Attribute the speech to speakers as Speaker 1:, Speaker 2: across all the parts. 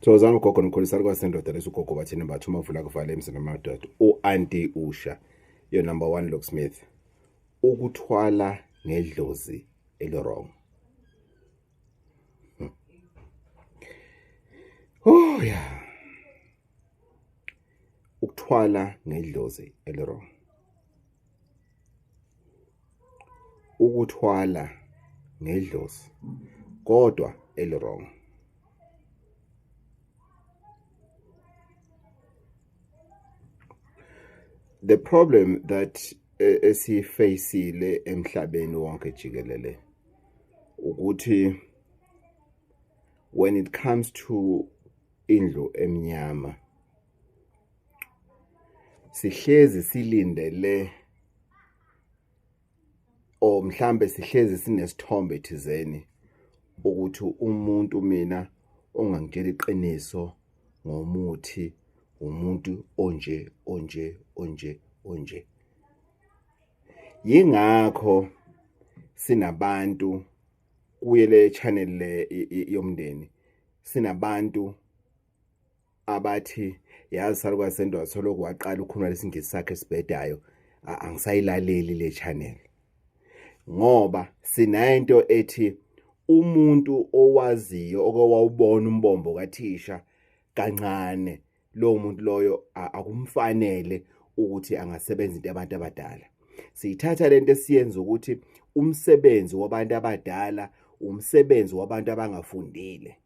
Speaker 1: Thokozani ugogo nikholisana kwasendoda lesugogo bathini bathu mavula kuvala emzini amadoda u-anti usha yo number 1 locksmith ukuthwala ngedlozi elirong. Oh yeah. Ukuthwala ngedlozi elirong. Ukuthwala ngedlozi kodwa elirong. The problem that esifacile emhlabeni wonke jikelele ukuthi when it comes to indlu emnyama sihlezi silindele o mhlambe sihlezi sinesithombe thizeni ukuthi umuntu mina ongangitshela iqiniso ngomuthi umuntu onje. Yingakho sinabantu kuye le channel le yomndeni sinabantu abathi yazi salukwa sendwa soloko waqala ukukhuluma lesingisi sakhe esibhedayo angisayilaleli le channel ngoba sinento ethi umuntu owaziyo okwawubona umbombo kaThisha kancane lo muntu loyo akumfanele ukuthi angasebenza into yabantu abadala. Siyithatha lento esiyenza ukuthi umsebenzi wabantu abadala umsebenzi wabantu abangafundile.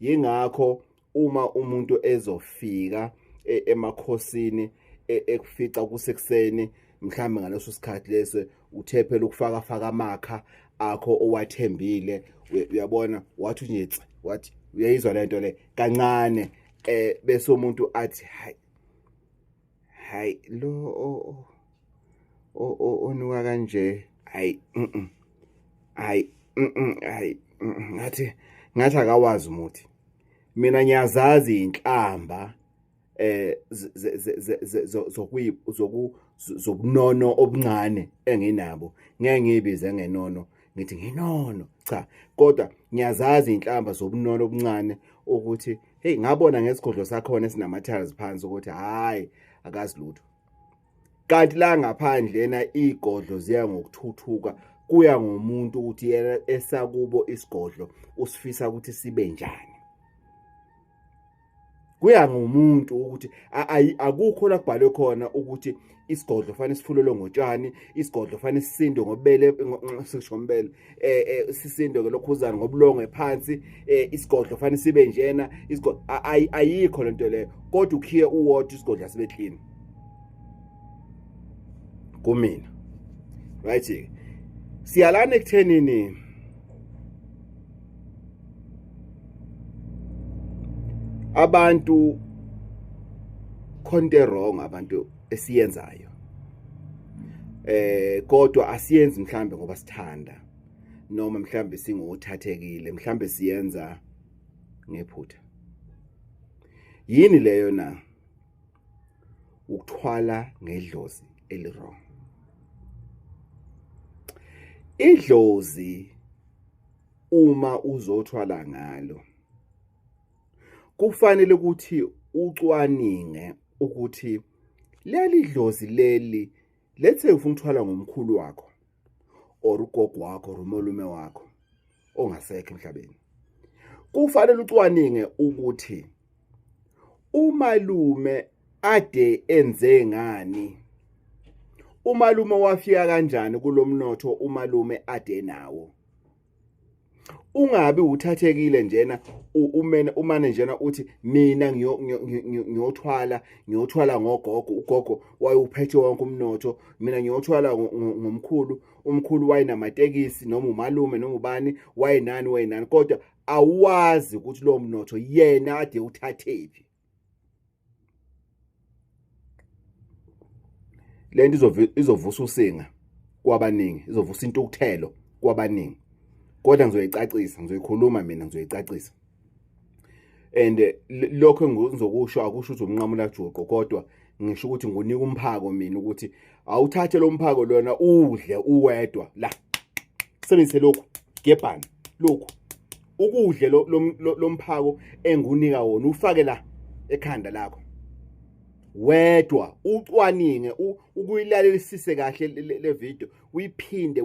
Speaker 1: Yingakho uma umuntu ezofika emakhosini ekufica kusekuseni mhlambe ngaleso sikhathi leso uthephela ukufaka amakha akho owathembile uyabona wathi unyetsi wathi uyayizwa lento le kancane bese umuntu athi hayi lo onuka kanje ngathi akawazi umuthi mina ngiyazazi inhlamba zobunono obuncane enginabo ngeke ngibize ngenono ngithi nginono cha kodwa ngiyazazi inhlamba zobunono obuncane ukuthi hey ngabona ngesigodlo sakhona esinamathals phansi ukuthi hayi akazi lutho kanti la ngaphandle yena igodlo ziya ngokuthuthuka kuya ngomuntu ukuthi yena esakubo isigodlo usifisa ukuthi sibe njani kuya ngomuntu ukuthi akukho la kubhalwe khona ukuthi isigodlo fanele sifulelwe ngotshani isigodlo fanele sisindwe ngobele ngombele sisindwe lokhuzana ngobulongo phansi isigodlo fanele sibe njena isigodlo ayikho lento leyo kodwa ukhiye uwater isigodlo sibe clean kumina right siyalana ekuthenini abantu konke wrong abantu esiyenzayo kodwa asiyenzi mhlambe ngoba sithanda noma mhlambe singothathekile mhlambe siyenza ngephutha yini leyo na ukuthwala ngedlozi elirong idlozi uma uzothwala ngalo kufanele ukuthi ucwaninge ukuthi leli dlozi leli lethe ufuna ukuthwala ngomkhulu wakho or ugogo wakho or umalume wakho ongasekho emhlabeni kufanele ucwaninge ukuthi umalume ade enze ngani umalume wafika kanjani kulomnotho umalume ade nawo ungabi uthathekile njena umane njena uthi mina ngiyothwala ngogogo ugogo wayuphethe wonke umnotho mina ngiyothwala umkhulu wayinamatekisi noma umalume noma ubani wayinani kodwa awazi ukuthi lo mnotho yena ade uthathephi lento izovusa usinga kwabaningi izovusa intukuthelo kwabaningi kodwa ngizoyikhuluma mina ngizoyicacisa and lokho ngizokusho akusho ukuthi umnqamula juqo kodwa ngisho ukuthi ngunika umphako mina ukuthi awuthathe lo mphako lona udle uwedwa la sebenzise lokhu gebhana lokhu ukudle lomphako engunika wona ufake la ekhanda lakho wedwa ucwaninge ukuyilalelisise kahle le video uyiphinde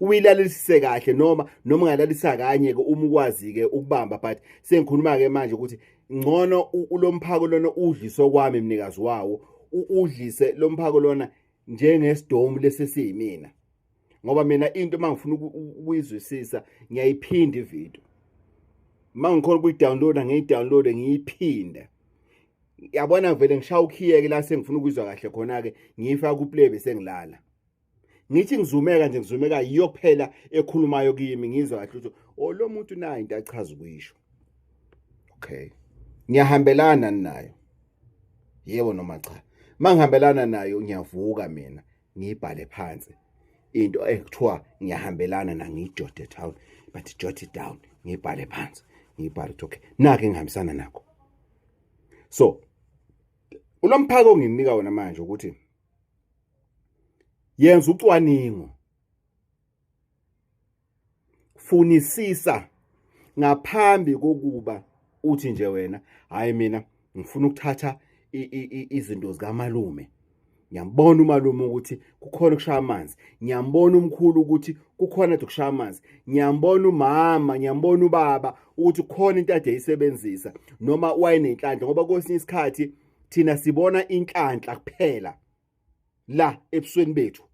Speaker 1: uyilalelisise kahle noma ungalalisa kanye ke uma ukwazi ke ukubamba but sengikhuluma ke manje ukuthi ngcono ulomphako lona udliso kwami mnikazi wawo udlise lomphako lona njengesidomu lesesiyimina ngoba mina into mangifuna ukuyizwisisa ngiyayiphinda ivideo mangikhona ukuyidownloada ngiyidownloade ngiyiphinde yabona vele ngishaya ukhiyeke la sengifuna ukuzwa kahle khona ke ngiyifaka kuplay bese ngilala ngithi ngizumeka yiyo kuphela ekhulumayo kimi ngizwa kahle ukuthi lo muntu nayo into achaza ukuyisho okay ngiyahambelana nayo yebo noma cha mangihambelana nayo ngiyavuka mina ngibhale phansi into ekuthiwa ngiyahambelana na ngijot it down but jot it down ngibhale phansi ngibhale okay nake ngihambisana nakho so ulomphako onginika wona manje ukuthi yenza ucwaningo funisisa ngaphambi kokuba uthi nje wena hayi mina ngifuna ukuthatha izinto zikaMalume ngiyambona uMalume ukuthi kukhona ukushaya amanzi ngiyambona umkhulu ukuthi kukhona ukushaya amanzi ngiyambona umama ngiyambona ubaba ukuthi kukhona into ade ayisebenzisa noma wayenenhlanhla ngoba kwesinye isikhathi thina sibona inhlanhla kuphela la ebusweni bethu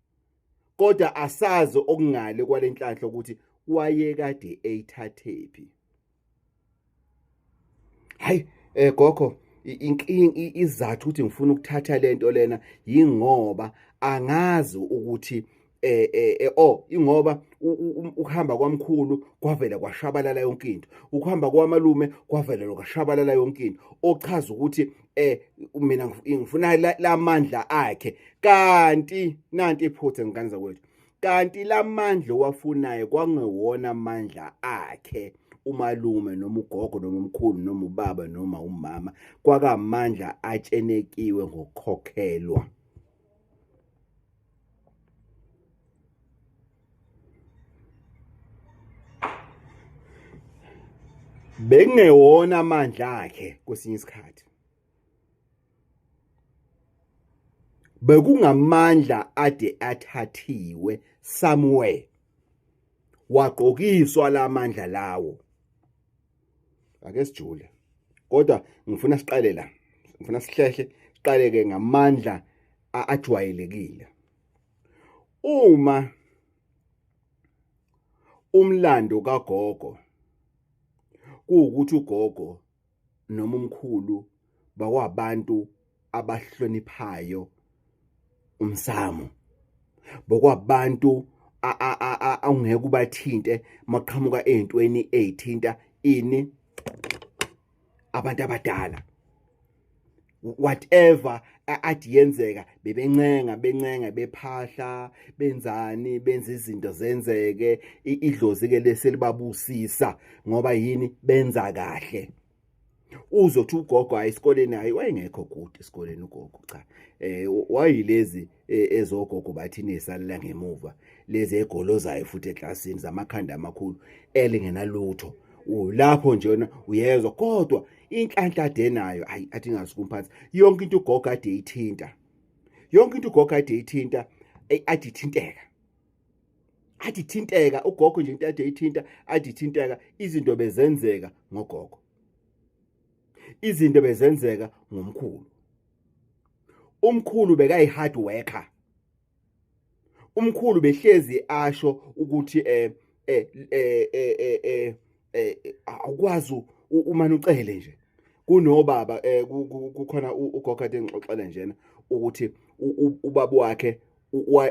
Speaker 1: kodwa asazi okungale kwalenhlanhla ukuthi wayekade eyithathephi hayi gogo izathu ukuthi ngifuna ukuthatha lento lena yingoba angazi ukuthi ingoba ukuhamba kwamkhulu kwavela kwashabalala yonke into ukuhamba kwaMalume kwavela kwashabalala yonke into ochaza ukuthi mina ngifuna lamandla akhe kanti nanti iphuthe ngikanza kwethu kanti lamandla owafunayo kwangewona amandla akhe uMalume noma ugogo noma umkhulu noma ubaba noma umama kwakamandla atshenekiwe ngokukhokhelwa bekungewona amandla akhe kwesinye isikhathi bekungamandla ade athathiwe somewhere waqokiswa lamandla lawo ake sijule kodwa ngifuna siqale la ngifuna sihlehle siqaleke ngamandla ajwayelekile uma umlando kagogo kuwukuthi ugogo noma umkhulu bakwabantu abahloniphayo umsamo bokwabantu ungeke ubathinte maqhamuka ezintweni ezithinta ini abantu abadala whatever adiyenzeka bencenga bephahla benzani benza izinto zenzeke idlozi ke leselibabusisa ngoba yini benza kahle uzothi ugogo ayisikoleni hayi wayengekho good esikoleni ugogo cha wayilezi ezogogo bathi nesalela ngemuva lezi egolozayo futhi eklasini zamakhanda amakhulu elingenalutho lapho nje wena uyezwa kodwa inhlanhla denayo ayi athi ngasukumphathi yonke into ugogo ade eyithinta adithinteka ugogo nje into ade eyithinta adithinteka izinto bezenzeka ngogogo izinto bezenzeka ngomkhulu umkhulu bekayi hard worker umkhulu behlezi asho ukuthi awukwazi umane ucele nje kunobaba kukhona ugogo ade ngixoxela njena ukuthi ubaba wakhe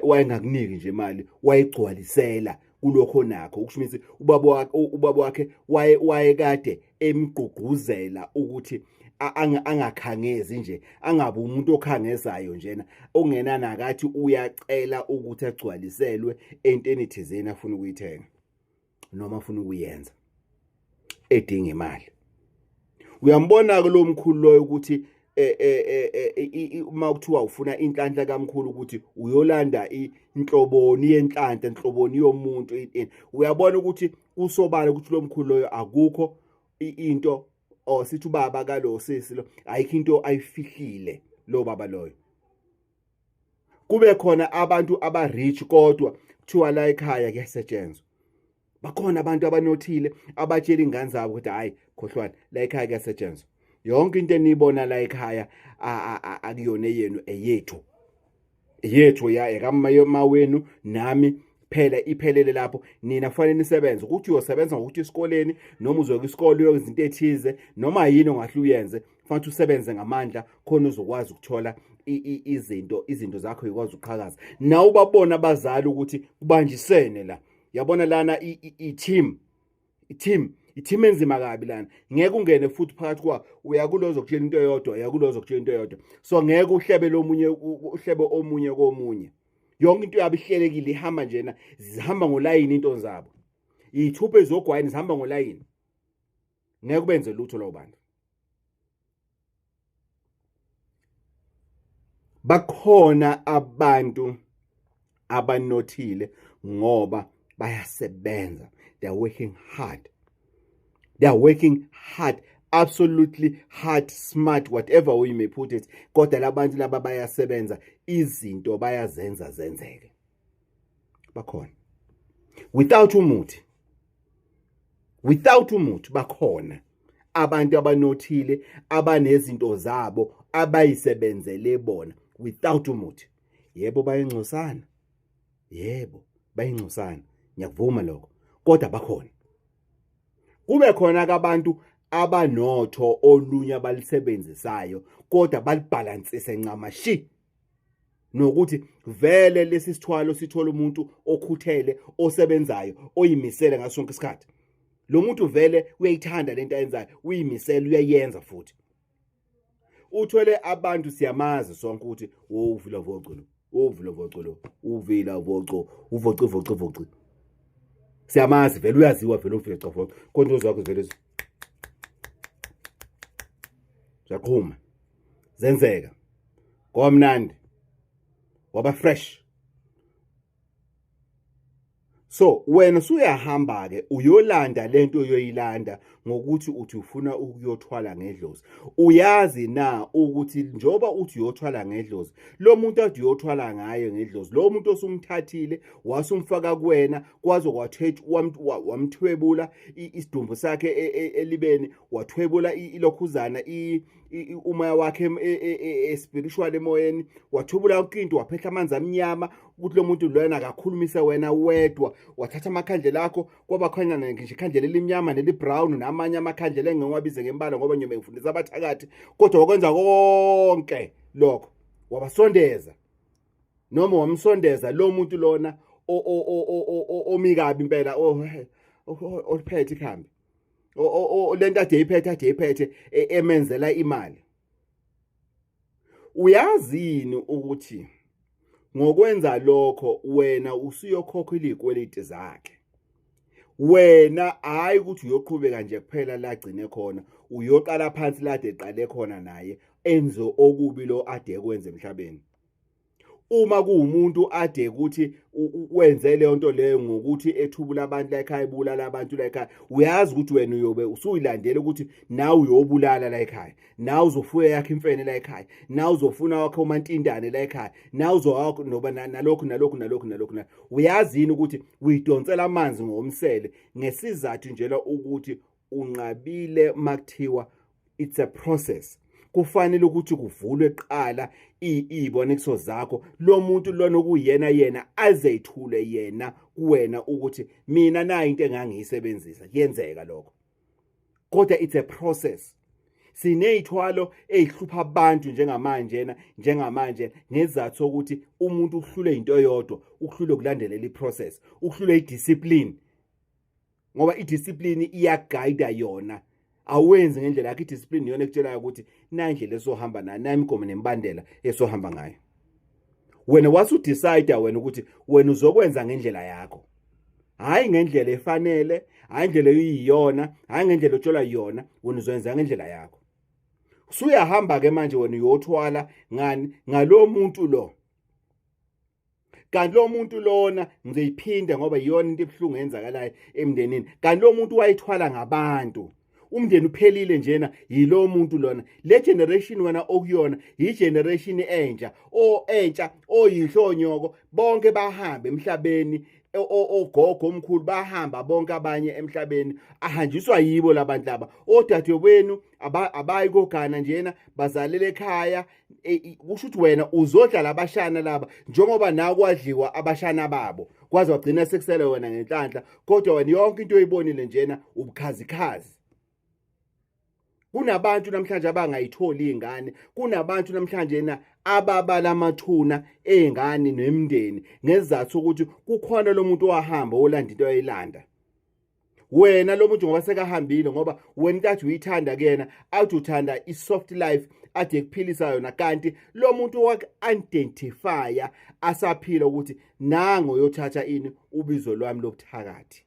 Speaker 1: wayengakuniki nje imali wayigcwalisela kulokho nakho ukushumise ubaba wakhe wayekade emgqugquzela ukuthi angakhangezi nje angabe umuntu okhangezayo njena ongena nakathi uyacela ukuthi agcwaliselwe entweni thizeni afuna ukuyithenga noma afuna ukuyenza edinga imali uyambona ke lo mkhulu loyo ukuthi uma kuthiwa ufuna inhlanhla kaMkhulu ukuthi uyolanda inhloboni yenhlanhla inhloboni yomuntu uyabona ukuthi kusobala ukuthi lo mkhulu loyo akukho into sithi ubaba kalo sisi lo ayikho into ayifihlile lo baba loyo. Kube khona abantu aba-rich kodwa kuthiwa la ekhaya kuyasetshenzwa. Bakhona abantu abanothile abatshela ingane zabo ukuthi hayi khohlwana la ekhaya kuyasetshenzwa. Yonke into eniyibona la ekhaya akuyona yenu eyethu. Yethu ekama wenu nami phela iphelele lapho. Nina kufanele nisebenze ukuthi uyosebenza ngokuthi esikoleni noma uzoya isikole uyenza into ethize noma yini ongahle uyenze, kufanele usebenze ngamandla khona uzokwazi ukuthola izinto zakho ikwazi uqhakaza. Nawe ubabona abazali ukuthi kubanjisene la. Yabona lana i-team enzima kabi lana. Ngeke ungene futhi phakathi kwa uyakulo zokutshela into eyodwa, uyakulo zokutshela into eyodwa. So ngeke uhlebe omunye komunye. Yonke into yabo ihlelekile ihamba njena, zihamba ngolayini into zabo. Iy'thupha ezogwayini zihamba ngolayini. Ngeke benze lutho lo bantu. Bakhona abantu abanothile ngoba bayasebenza. They are working hard. They are working hard, absolutely hard, smart, whatever way you may put it. Kodwa labantu laba bayasebenza, izinto bayazenza zenzeke. Bakhona. Without umuthi bakhona abantu abanothile abanezinto zabo abayisebenzele bona without umuthi. Yebo bayingcosana. Yebo bayingcosana. Ngiyakuvuma lokho. Kodwa bakhona. Kube khona abantu abanotho olunya abalisebenzisayo kodwa balibalansise ncamashi. Nokuthi vele lesi sithwalo sithola umuntu okhuthele, osebenzayo, oyimisele ngaso sonke isikhathi. Lo muntu vele uyayithanda lento ayenzayo, uyimisele uyayenza futhi. Uthwele abantu siyamazi sonke ukuthi uvila vocolo, uvila voco, uvoci. Siyamazi vele uyaziwa vele uvila voco. Konto zakho vele zaqhuma. Zenzeka. Kwamnandi. Waba fresh. So wena usuyahamba ke uyolanda lento uyoyilanda ngokuthi uthi ufuna ukuyothwala ngedlozi. Uyazi na ukuthi njoba uthi uyothwala ngedlozi, lo muntu athi uyothwala ngayo ngedlozi, lo muntu osumthathile wasumfaka kuwena kwaze kwathethe wamthwebula isidumbu sakhe elibeni, wathwebula ilokhuzana umoya wakhe spiritual emoyeni, wathubula ukinto waphehla amanzi amnyama ukuthi lo muntu lona akakhulumise wena wedwa. Wathatha amakhandlela akho kwaba khona nje ikhandlela elimnyama nelibrown namanye amakhandlela engiwabize ngembala ngoba nyobe ngifundisa abathakathi, kodwa wakwenza konke lokho wabasondeza noma wamsondeza lo muntu lona omikabi impela oliphethe ikhambi lento ade eyiphethe emenzela imali. Uyazini ukuthi ngokwenza lokho wena usuyokhokha izikweleti zakhe. Wena hayi ukuthi uyoqhubeka nje kuphela la agcine khona, uyoqala phansi la ade eqale khona naye enze okubi lo ade ekwenza emhlabeni. Uma kuumuntu ade ukuthi wenze leyo nto leyo ngokuthi ethubula abantu la ekhaya, ebulala abantu la ekhaya, uyazi ukuthi wena uyobe usuyilandela ukuthi nawe uyobulala la ekhaya, nawe uzofuya yakhe imfene la ekhaya, nawe uzofuna wakhe umantindane la ekhaya, nawe uzowakho noba nalokhu. Uyazini ukuthi uyidonsela amanzi ngomsele ngesizathu njela ukuthi unqabile makuthiwa it's a process. Kufanele ukuthi kuvulwe eqala izibonekiso zakho, lo muntu lona okuyena azeyithule yena kuwena ukuthi mina nayo into engangiyisebenzisa yenzeka lokho. Kodwa it's a process. Sineyithwalo ezihlupha abantu njengamanje ngezathu sokuthi umuntu uhlule into eyodwa, uhlule ukulandelela iprocess, uhlule idiscipline. Ngoba idiscipline iyaguide yona. Awenzi ngendlela yakhe idiscipline yona ekutshelayo ukuthi nandlela esohamba nayo, nami inkomo nembandela esohamba ngayo. Wena wasudecide wena ukuthi wena uzokwenza ngendlela yakho. Hayi ngendlela efanele, hayi ngendlela eyiyona, hayi ngendlela otshelwa yona, wena uzokwenza ngendlela yakho. Usuyahamba ke manje wena uyothwala ngani ngalo muntu lo. kanti lo muntu lona ngizoyiphinde ngoba iyona into ebuhlungu eyenzakalayo emndenini, kanti lo muntu wayithwala ngabantu. Umndeni uphelile njena yilo muntu lona. Le generation wena okuyona yigeneration entsha oyihlonyoko, bonke bahambe emhlabeni, ogogo omkhulu bahamba bonke abanye emhlabeni, ahanjiswa yibo labantu laba. Odadewenu abayi kogana njena, bazalele ekhaya. Kusho ukuthi wena uzodla labashana laba njengoba nawe kwadliwa abashana babo, kwaze wagcina sekusele wena ngenhlanhla, kodwa wena yonke into oyibonile njena ubukhazikhazi. Kunabantu namhlanje abangayitholi izingane, kunabantu namhlanje ababala amathuna ezingane nemndeni ngesizathu sokuthi kukhona lo muntu owahamba olanda into ayilanda. Wena lo muntu ngoba sekahambile, ngoba wena intathi uyithanda kuyena, athi uthanda i-soft life ade ekuphilisa yona, kanti lo muntu wak-identifya asaphila ukuthi nango yothatha ini ubizo lwami lobuthakathi.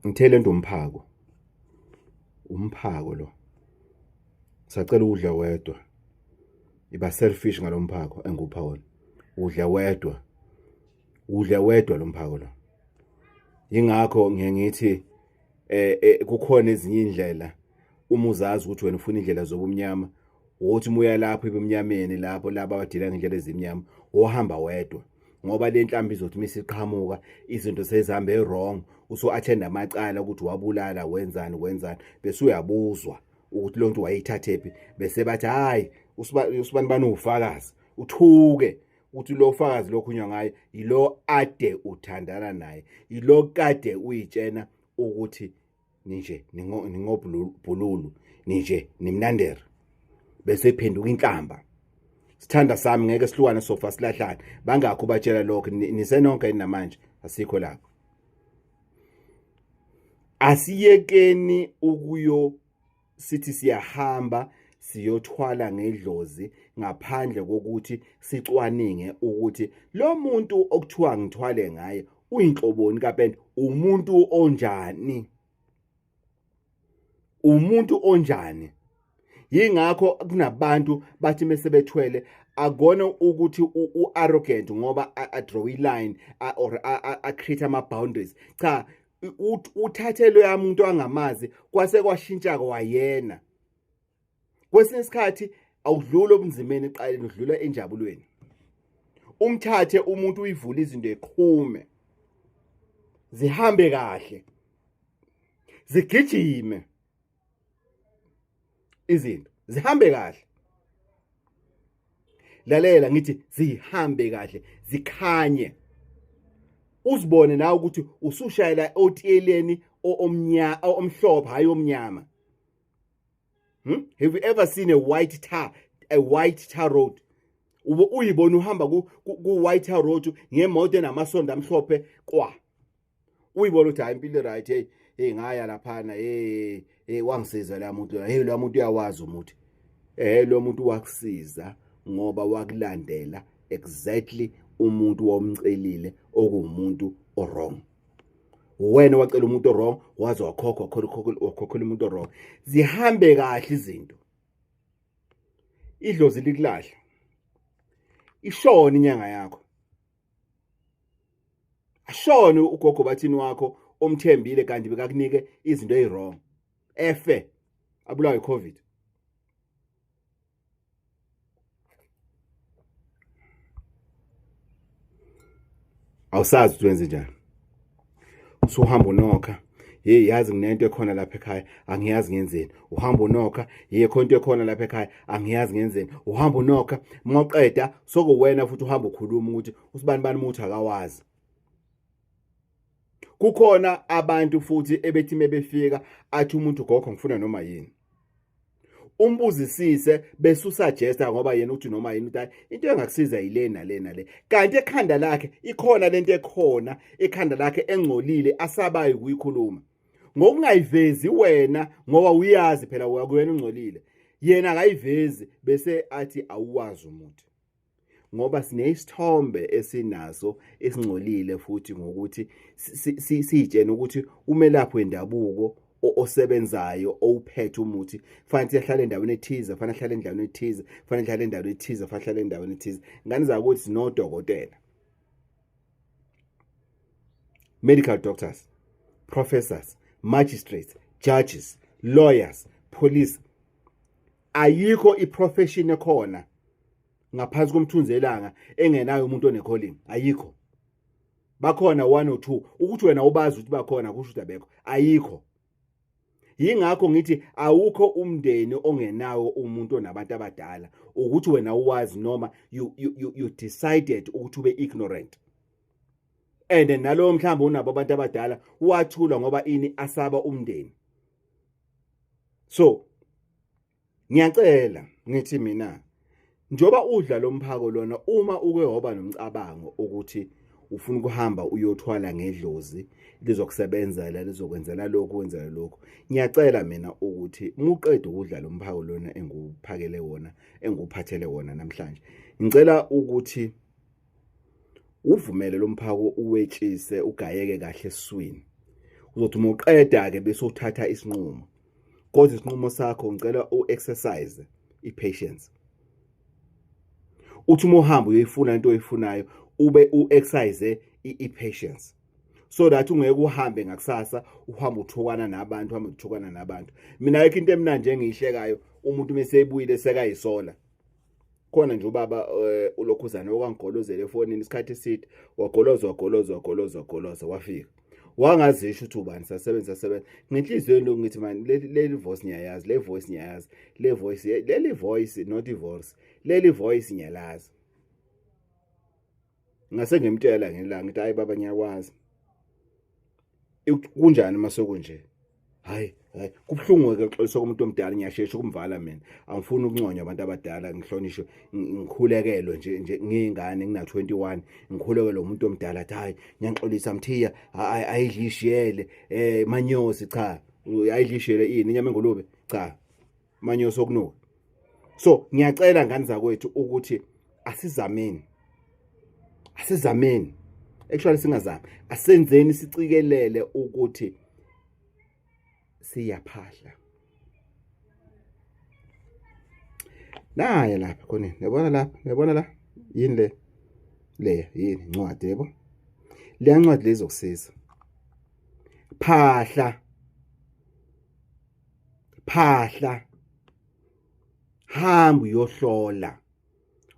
Speaker 1: Ngithele nto umphako lo. Sacela ukudla wedwa. Iba selfish ngalo mphako engupha wona. Udla wedwa lo mphako lo. Ingakho ngithi kukhona ezinye indlela uma uzazi ukuthi wena ufuna indlela zobumnyama, uthi uya lapho ebumnyameni lapho laba abadila ngendlela ezimnyama, ohamba wedwa. Ngoba le nhlambi izothi misiqhamuka izinto sezihambe wrong, uso-attend amacala ukuthi wabulala wenzani bese uyabuzwa ukuthi lo nto wayithathephi, bese bathi hayi usibani bani ufakazi, uthuke uthi lo ufakazi lokhunywa ngayo yilo ade uthandana naye, yilo kade uyitshena ukuthi ningobhululu ninje nimnandere, bese iphenduka inhlamba. Sithanda sami ngeke sihlukane sofa silahlane. Bangakho batshela lokho nisenonke namanje asikho lapho. Asiyekeni sithi siyahamba siyothwala ngedlozi ngaphandle kokuthi sicwaninge ukuthi lo muntu okuthiwa ngithwale ngaye uyinhloboni kaPente, umuntu onjani. Yingakho kunabantu bathi mesebethwele akona ukuthi u-arrogant ngoba a-draw i-line or a-create ama-boundaries. Cha, uthathelo yamuntu angamazi kwase kwashintsha kwayena. Kwesinye isikhathi awudlula obunzimeni eqaleni, udlula enjabulweni. Umthathe umuntu uyivula izinto eqhume, zihambe kahle, zigijime izinto, zihambe kahle. Lalela ngithi zihambe kahle, zikhanye. Uzibone nawe ukuthi usushayela otiyeleni omhlophe hayi omnyama. Have you ever seen a white tar road? Uyibona uhamba ku white tar road ngemoto enamasondo amhlophe kwa. Uyibona ukuthi hayi impilo right, hey ngaya laphana, wangisiza la muntu, lo muntu uyawazi umuthi. Lo muntu wakusiza ngoba wakulandela exactly umuntu womcelile okuwumuntu wrong. Wena wacela umuntu wrong, waze wakhokhela umuntu wrong. Zihambe kahle izinto. Idlozi likulahla. Ishona inyanga yakho. Ashone ugogo bathini wakho omthembile kanti bekakunike izinto ezirong. Efe abulawa iCovid. Awusazi ukuthi wenze njani. Usuhamba unokha, yazi nginento ekhona lapha ekhaya, angiyazi ngenzeni. Uhamba unokha, khona into ekhona lapha ekhaya, angiyazi ngenzeni. Uhamba unokha, mawuqeda sokuwena futhi uhamba ukhuluma ukuthi usibani bani umuntu akawazi. Kukhona abantu futhi ebethi mebefika athi umuntu gogo ngifuna noma yini. Umbuzisise bese usuggesta ngoba yena uthi noma yini uthi into engakusiza yilena le. Kanti ekhanda lakhe ikhona lento ekhona, ekhanda lakhe engcolile asabayi ukuyikhuluma. Ngokungayivezi wena ngoba uyazi phela wena ungcolile. Yena akayivezi bese athi awuwazi umuntu. Ngoba sinesithombe esinaso esingcolile futhi ngokuthi sitshena ukuthi umelaphi wendabuko osebenzayo owuphethe umuthi fanele ahlale endaweni ethize, fanele ahlale endaweni ethize, fanele ahlale endaweni ethize, fanele ahlale endaweni ethize. Ngani zakuthi nodokotela, medical doctors, professors, magistrates, judges, lawyers, police. Ayikho iprofession ekhona ngaphansi komthunzi elanga engenayo umuntu onecalling. Ayikho. Bakhona 1 or 2. Ukuthi wena ubazi ukuthi bakhona kusho ukuthi abekho. Ayikho. Yingakho ngithi awukho umndeni ongenawo umuntu onabantu abadala ukuthi wena uwazi noma you decided ukuthi ube ignorant. And nalo mhlamba unabo abantu abadala wathula ngoba ini asaba umndeni. So ngiyacela ngithi mina njoba udla lo mphako lona uma uke hoba nomcabango ukuthi ufuna ukuhamba uyothwala ngedlozi lizokusebenzela lizokwenzela lokho wenzela lokho, ngiyacela mina ukuthi muqede ukudla lo mphako lona enguphakele wona enguphathele wona namhlanje, ngicela ukuthi uvumele lo mphako uwetshise ugayeke kahle esiswini. Uzothi uma uqeda ke bese uthatha isinqumo. Kodwa isinqumo sakho ngicela uexercise ipatience. Uthi uma uhamba uyoyifuna into oyifunayo ube uexercise ipatience. So that ungeke uhambe ngakusasa uhamba uthukana nabantu, uhamba uthukana nabantu. Mina ayikho into emnandi engiyihlekayo umuntu mesebuyile sekayisola. Khona nje ubaba ulokhuzana okangigolozela efonini isikhathi eside, wagoloza wafika. Wangazisho ukuthi ubani sasebenza. Ngenhliziyo lo ngithi man leli voice ngiyayazi, le voice ngiyayazi, leli voice not divorce, leli voice ngiyalazi. Ngase ngimtshela ngelanga ngithi hayi baba ngiyakwazi. Kunjani masokunje? Hayi kubhlungu ke ukuxolisa komuntu omdala, ngiyashesha ukumvala mina. Angifuni ukunconywa abantu abadala, ngihlonishwe, ngikhulekelwe nje ngingane ngina 21, ngikhulekelwe umuntu omdala athi hayi ngiyaxolisa Mthiya ayidlishiyele manyosi cha, ayidlishiyele ini inyama engolube cha, manyosi okunuka. So ngiyacela ngani zakwethu ukuthi asizameni. Actually singazami, asenzeni sicikelele ukuthi siyaphahla. Naye lapha khona, yabona la? Yini le yini incwadi yebo? Le ncwadi lezokusiza. Phahla. Hamba uyohlola.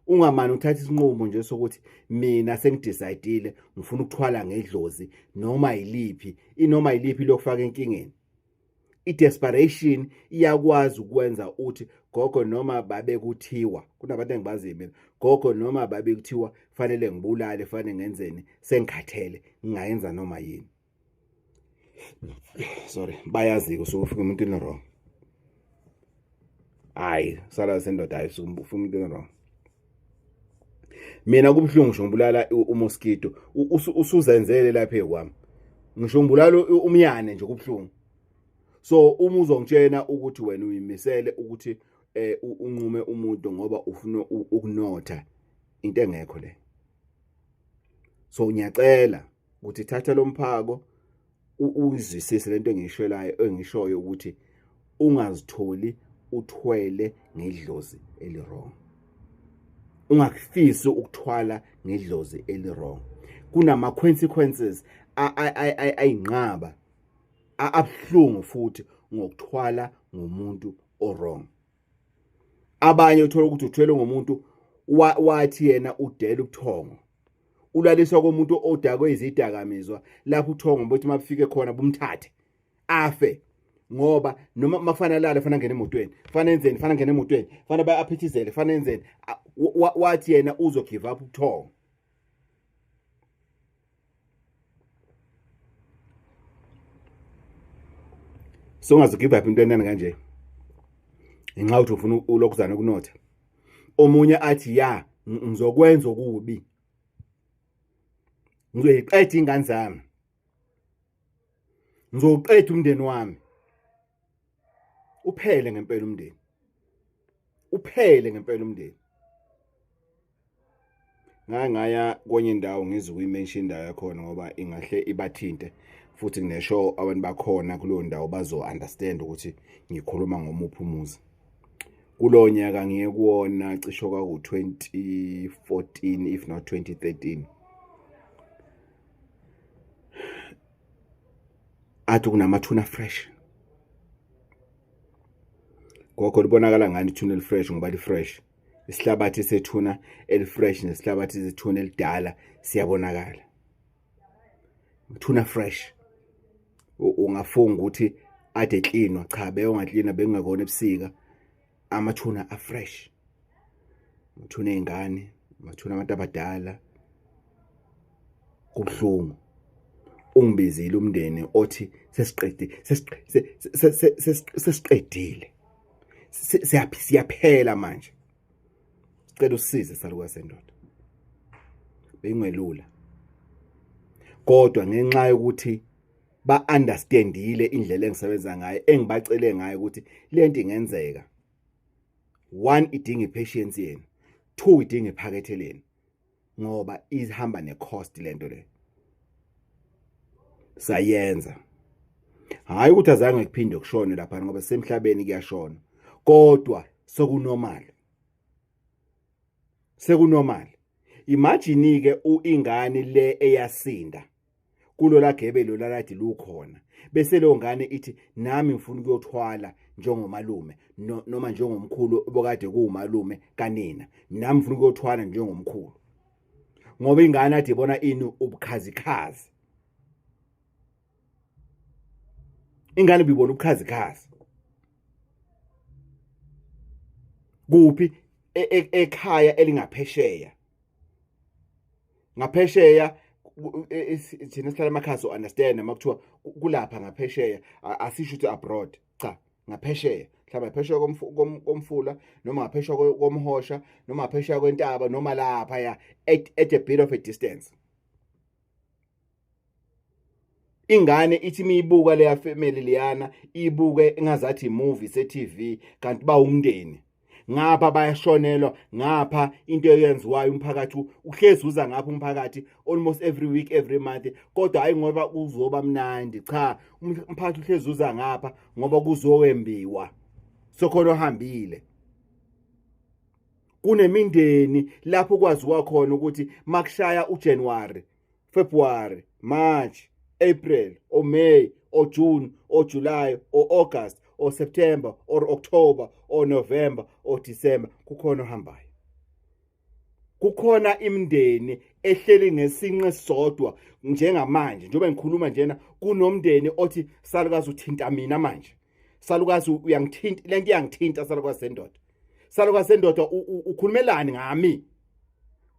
Speaker 1: Ungamani uthatha isinqumo nje sokuthi mina sengidecidile ngifuna ukuthwala ngedlozi noma yiliphi lokufaka enkingeni. I-desperation iyakwazi ukwenza uthi gogo noma babe kuthiwa, kunabantu engibaziyo mina, gogo noma babe kuthiwa fanele ngibulale, fanele ngenzeni, sengikhathele ngingayenza noma yini. Sorry, bayazi usufika umuntu in wrong. Hayi, sala sendoda ayisuka umuntu in wrong. Mina kubhlungu ngisho ngibulala umosquito, usuzenzele lapha ekwami. Ngisho ngibulala umyane nje kubhlungu. So uma uzongitshena ukuthi wena uyimisele ukuthi unqume umuntu ngoba ufuna ukunotha, into engekho le. So ngiyacela ukuthi thatha lo mphako uzwisise lento engishoyo ukuthi ungazitholi uthwele ngedlozi elirong. Ungakufisi ukuthwala ngedlozi elirong. Kunama consequences ayinqaba abhlungu futhi ngokuthwala ngomuntu orong. Abanye uthola ukuthi uthwele ngomuntu wathi yena udela ubuthongo. Ulaliswa komuntu odakwe izidakamizwa lapho uthongo bothi mabufike khona bumthathe afe. Ngoba noma mafana lala fana ngene emotweni, fana enzeni, fana ngene emotweni, fana bayaphithizele, fana enzeni, wathi yena uzo give up ubuthongo. So ungaze give up into enene kanje. Inxa uthi ufuna ulokuzana kunotha. Omunye athi ya ngizokwenza okubi. Ngizoyiqeda ingane zami. Ngizoqeda umndeni wami. Uphele ngempela umndeni. Ngaya kwenye indawo ngizwe uyimention indawo yakhona ngoba ingahle ibathinte futhi ngisho abantu bakhona kuleyo ndawo bazo understand ukuthi ngikhuluma ngomuphi umuzi. Kulo nyaka ngiye kuwona cisho kwaku 2014 if not 2013. Athi kunamathuna fresh. Kokho libonakala ngani ithuna elifresh ngoba li-fresh. Isihlabathi sethuna elifresh nesihlabathi sethuna elidala siyabonakala. Tuna fresh. Ungafunga ukuthi ade cleanwa, cha beyongaklina bekungekona ebusika. Amathuna afresh. Amathuna ezingane, amathuna abantu abadala. Kubhlungu. Ungibizile umndeni othi sesiqedile. Siyaphela manje. Sicela usize salukazi sendoda. Bengwelula. Kodwa ngenxa yokuthi ba-understandile indlela engisebenza ngayo, engibacele ngayo ukuthi lento ingenzeka. 1 idinga ipatience yenu, 2 idinga iphakethe lenu. Ngoba ihamba necost lento le. Sayenza. Hayi ukuthi azange kuphinde kushone lapha ngoba semhlabeni kuyashona. Kodwa sekunormal. Sekunormal. Imagine ke ingane le eyasinda. Kulo la gebelo lalathi lukhona. Bese lo ngane ithi nami ngifuna ukuyothwala njengomalume noma njengomkhulu obokade kuumalume kanina. Nami ngifuna ukuyothwala njengomkhulu. Ngoba ingane athi ibona ini ubukhazikhazi. Ingane bibona ubukhazikhazi. Kuphi ekhaya elingaphesheya. Ngaphesheya thina sihlala emakhaya so understand makuthiwa kulapha ngaphesheya asisho ukuthi abroad, cha ngaphesheya. Mhlawumbe phesheya komfula noma ngaphesheya komhosha noma ngaphesheya kwentaba noma lapha ya at a bit of a distance. Ingane ithi miyibuka leya family liyana ibuke engazathi imovie se-TV kanti ba umndeni. Ngapha bayashonelwa, ngapha into eyenziwayo umphakathi uhlezi uza ngapha umphakathi almost every week every month, kodwa hayi ngoba uzoba mnandi, cha umphakathi uhlezi uza ngapha ngoba kuzowembiwa. Sokhona ohambile. Kunemindeni lapho kwaziwa khona ukuthi makushaya uJanuary, February, March, April, or May, or June, or July, or August, or September, or October, or November, or December, kukhona ohambayo. Kukhona imindeni ehleli ngesinqe sodwa njengamanje. Njengoba ngikhuluma njena kunomndeni othi salukazi uthinta mina manje. Salukazi uyangithinta, lento iyangithinta salukazi sendoda. Salukazi sendoda ukhulumelani ngami?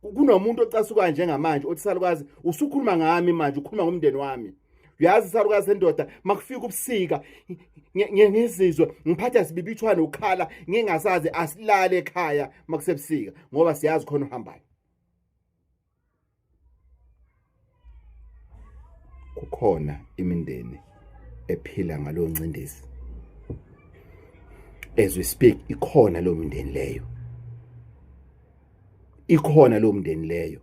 Speaker 1: Kunomuntu ocasuka njengamanje othi salukazi usukhuluma ngami manje, ukhuluma ngomndeni wami. Uyazi salukazi sendoda makufika ubusika ngizizwe ngiphatha sibibithwana ukhala ngingasazi asilale ekhaya makusebusika ngoba siyazi khona uhambayo. Kukhona imindeni ephila ngalo ncindezi. As we speak ikhona lo mindeni leyo. Ikhona lo mndeni leyo.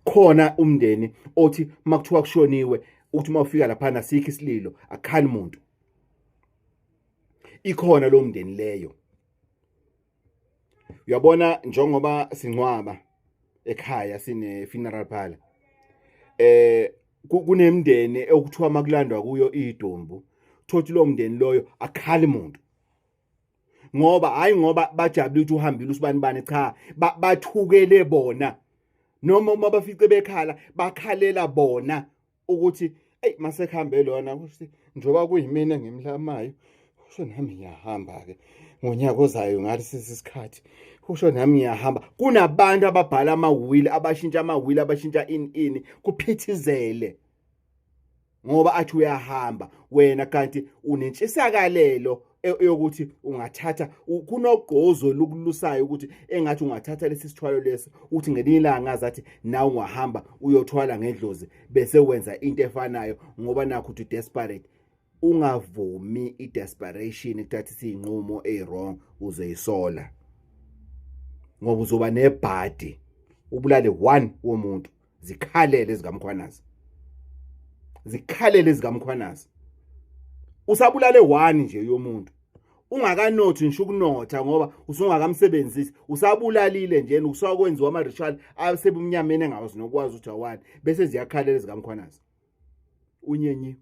Speaker 1: Khona umndeni othi makuthiwa kushoniwe uthi mawufika lapha nasikho isililo akhali umuntu. Ikhona lo mndeni leyo. Uyabona njengoba singcwaba ekhaya sine funeral parlor. Kunemndeni okuthiwa makulandwa kuyo idumbu. Thothi lo mndeni loyo akhali umuntu. Ngoba hayi ngoba bajabule ukuthi uhambile usibani bani, cha bathukele bona. Noma uma bafice bekhala bakhalela bona ukuthi hey masekhambe lona ukuthi njoba kuyimina ngimlamayo usho nami ngiyahamba ke ngonyaka ozayo ngathi sesisikhathi usho nami ngiyahamba. Kunabantu ababhala amawili abashintsha amawili abashintsha in kuphithizele ngoba athi uyahamba wena kanti unentshisakalelo yokuthi ungathatha kunogqozo lokulusayo ukuthi engathi ungathatha lesi sithwalo lesi uthi ngelinye ilanga ngazathi na ungahamba uyothwala ngendlozi bese wenza into efanayo ngoba nakho uthi desperate. Ungavumi i-desperation ukuthatha isinqumo wrong uzoyisola ngoba uzoba nebhadi ubulale 1 womuntu zikhalele ezikamkhwanazi. zikhalele zikaMkhwanazi. Usabulale one nje yomuntu. Ungakanothi ngisho ukunotha ngoba usungakamsebenzisi, usabulalile nje usakwenziwa ama ritual asebumnyameni engawazi nokwazi ukuthi awani bese ziyakhalela zikaMkhwanazi. Unyenyi.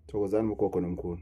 Speaker 1: Thokozani ugogo nomkhulu.